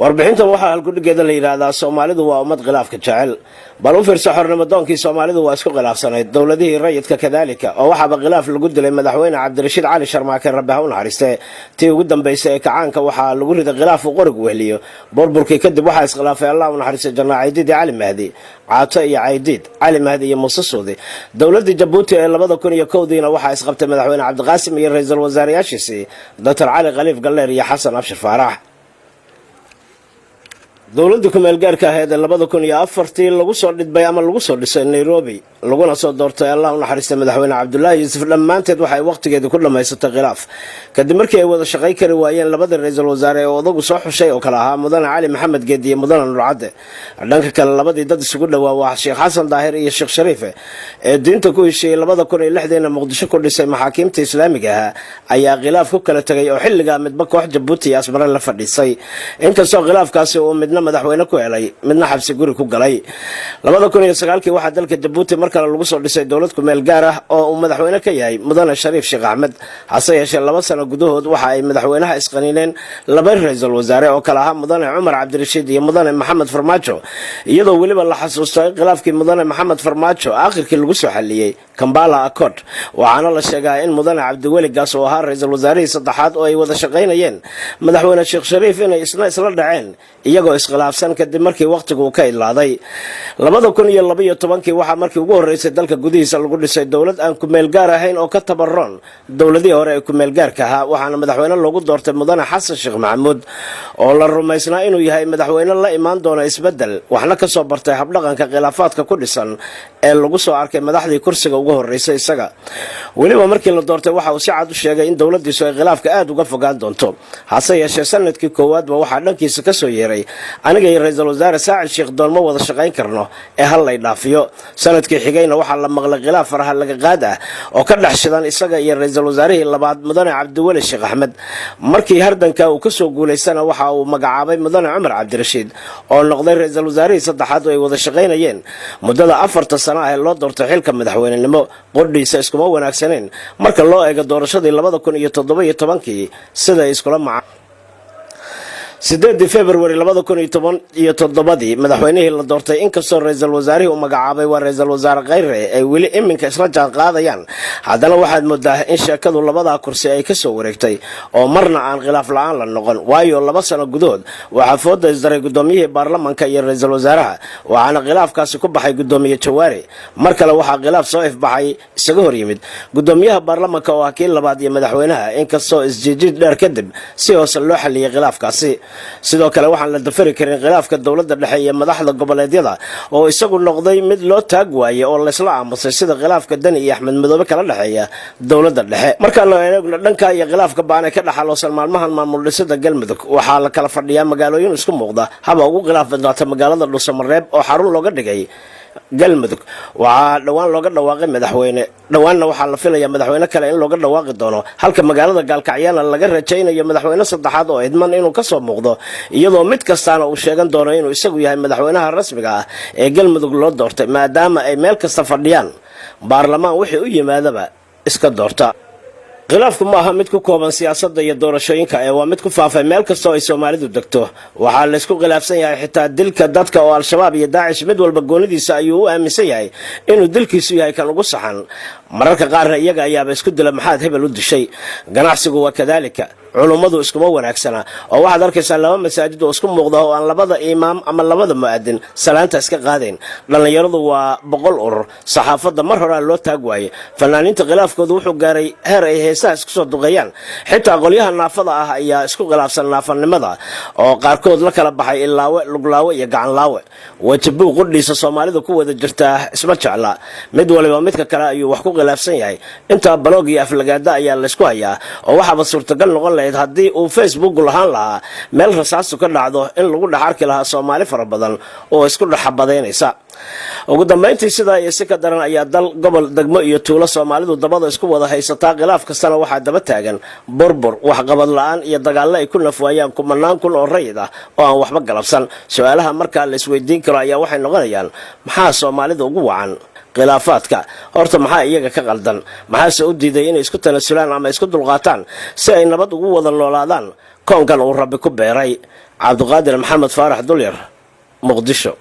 warbixintan waxaa halkudhigeeda la yiraahdaa Soomaalidu waa ummad khilaafka jecel bal u fiirso xornimadoonkii Soomaalidu waa isku khilaafsanayd dawladihii rayidka kadalika oo waxaba khilaaf lagu dilay madaxweyne Cabdirashiid Cali Sharmaake Rabbi ha u naxariistay tii ugu dambeysay ee kacaanka waxaa lagu riday khilaaf uu qorigu wehliyo burburkii kadib waxaa iskhilaafay Allah u naxariistay Janaa Caydiid Cali Mahdi Caato iyo Caydiid Cali Mahdi iyo Muuse Suudi dawladda Jabuuti ee 2001 waxaa isqabtay madaxweyne Cabdiqaasim iyo ra'iisul wasaarayaashiisii Dr. Cali Khaliif Galleer iyo Xasan Abshir Faarax dawladda ku meel gaarka ahayd 2004 lagu soo dhidbay ama lagu soo dhisay Nairobi laguna soo doortay Allah u naxariistay madaxweyne Cabdullaahi Yuusuf dhamaanteed waxay waqtigeeda ku dhamaysatay khilaaf kadib markii ay wada shaqay kari waayeen labada ra'iisul wasaare ee odagu soo xushay oo kala ahaa Mudane Cali Maxamed Geedi iyo Mudane Nuur Cadde dhanka kale labadii dad isugu dhawaa waa Sheekh Xasan Daahir iyo Sheekh Shariif ee diinta ku heshiiyay 2006 Muqdisho ku dhisay maxaakiimta Islaamiga ah ayaa khilaaf ku kala tagay oo xilliga midba koox Jabuuti asmara la fadhiisay inkastoo khilaafkaasi uu madaxweyne ku helay midna xabsi guri ku galay 2009 waxa dalka Jabuuti markale lagu soo dhisay dawlad ku meel gaar ah oo uu madaxweyne ka yahay Mudane Shariif Sheekh Axmed hase yeeshee 2 sano gudahood waxa ay madaxweynaha isqaniineen laba ra'iisul wasaare oo kala ahaa Mudane Umar Cabdirashiid iyo Mudane Maxamed Farmaajo iyadoo waliba la xasuustay khilaafkii Mudane Maxamed Farmaajo aakhirkii lagu soo xaliyay Kampala Accord waxaana la sheegay in Mudane Cabdiweli Gaas oo ahaa ra'iisul wasaarihii saddexaad oo ay wada shaqaynayeen madaxweyne Sheekh Shariif inay isla dhaceen iyagoo iskhilaafsan kadib markii waqtigu ka idlaaday 2012 waxa markii ugu horeysay dalka gudihiisa lagu dhisay dawlad aan ku meel gaar ahayn oo ka tabaron dawladii hore ee ku meel gaarka ahaa waxaana madaxweyne loogu doortay Mudane Xasan Sheekh Maxamuud oo la rumaysnaa inuu yahay madaxweyne la imaan doona isbedel waxna ka soo bartay habdhaqanka khilaafaadka ku dhisan ee lagu soo arkay madaxdii kursiga ugu horeysay isaga waliba markii la doortay waxa uu si cad u sheegay in dawladdiisu ay khilaafka aad uga fogaan doonto hase yeeshee sanadkii koowaad waxa dhankiisa ka soo yeeray aniga iyo ra'iisul wasaare Saacid Sheekh Doolmo wada shaqayn karno ee hal lay dhaafiyo sanadkii xigayna waxa la maqlay khilaaf faraha laga qaad ah oo ka dhaxshidan isaga iyo ra'iisul wasaarihii labaad Mudane Cabdiweli Sheekh Axmed markii hardanka uu ka soo guuleysana waxa uu magacaabay Mudane Umar Cabdirashiid oo noqday ra'iisul wasaarihii saddexaad oo ay wada shaqaynayeen muddada 4 sano ah ee loo doortay xilka madaxweynenimo qodhiisa iskuma wanaagsaneen marka loo eego doorashadii 2017 sida ay iskula 8 February 2017 madaxweynihii la doortay inkastoo ra'iisul wasaarihii uu magacaabay waa ra'iisul wasaare Khayre ay weli iminka isla jaan qaadayaan haddana waxaad moodaa in sheekadu labada kursi ay ka soo wareegtay oo marna aan khilaaf la'aan la noqon waayo 2 sano gudahood waxa fooda isdaray gudoomiyihii baarlamaanka iyo ra'iisul wasaaraha waxaana khilaafkaasi ku baxay gudoomiye Jawaari mar kale waxa khilaaf soo ifbaxay isaga hor yimid gudoomiyaha baarlamaanka oo wakiil labaad iyo madaxweynaha inkastoo isjiijid dheer kadib si hoose loo xaliyay khilaafkaasi sidoo kale waxaan la dafari karin khilaafka dawladda dhexe iyo madaxda goboleedyada oo isagu noqday mid loo taag waayay oo la isla aamusay sida khilaafka Dani iyo Axmed Madoobe kala dhaxeeya dawladda dhexe marka la eego dhanka iyo khilaafka baanay ka dhaxaloosan maalmahan maamul dhisida Galmudug waxa la kala fadhiyaa magaalooyin isku muuqda haba ugu khilaaf badnaata magaalada Dhuusamareeb oo xarun looga dhigay Galmudug waxa dhawaan looga dhawaaqay madaxweyne dhawaanna waxa la filayaa madaxweyne kale in looga dhawaaqi doono halka magaalada Gaalkacyana laga rajaynayo madaxweyne saddexaad oo idman inuu ka soo muuqdo iyadoo mid kastaana uu sheegan doono inuu isagu yahay madaxweynaha rasmiga ah ee Galmudug loo doortay maadaama ay meel kasta fadhiyaan baarlamaan wixii u yimaadaba iska doorta khilaafku ma aha mid ku kooban siyaasadda iyo doorashooyinka ee waa mid ku faafay meel kasta oo ay Soomaalidu degto waxa la isku khilaafsan yahay xitaa dilka dadka oo Al-Shabaab iyo Daacish mid walba goonidiisa ayuu u aaminsan yahay inuu dilkiisu yahay kan ugu saxan mararka qaar iyaga ayaaba isku dila maxaad hebel u dishay ganacsigu waa kadalika culummadu iskuma wanaagsana oo waxaad arkaysaa laba masaajid oo isku muuqda oo aan labada imaam ama labada mu'adin salaanta iska qaadeen dhalinyaradu waa 100 urur saxaafadda mar hore loo taag waayay fanaaniinta khilaafkoodu wuxuu gaaray heer ay heesaha isku soo duqeeyaan xitaa qolyaha naafada ah ayaa isku khilaafsan naafanimada oo qaarkood la kala baxay ilaawe luglaawe iyo gacan laawe wajibu qodhiisa Soomaalidu ku wada jirta isma jecla mid waliba midka kale ayuu wax ku khilaafsan yahay inta blog iyo aflagaada ayaa la isku hayaa oo waxa suurtagal noqon haddii uu Facebook lahaan lahaa meel rasaasu ka dhacdo in lagu dhaxarki lahaa Soomaali fara badan oo isku dhaxabadeynaysa ugu dambeyntii sida ay si ka daran ayaa dal gobol degmo iyo tuulo Soomaalidu dabada isku wada haysataa khilaaf kastana waxa daba taagan burbur wax qabad la'aan iyo dagaal ay ku nafwaayaan kumanaan kun oo rayid ah oo aan waxba galabsan su'aalaha marka la isweydiin karo ayaa waxay noqonayaan maxaa Soomaalidu ugu wacan khilaafaadka horta maxaa iyaga ka qaldan maxaa u diiday inay isku tanasulaan ama isku dulqaataan si ay nabad ugu wada noolaadaan koonkan uu Rabbi ku beeray cabdiqaadir maxamed faarax dulyar muqdisho.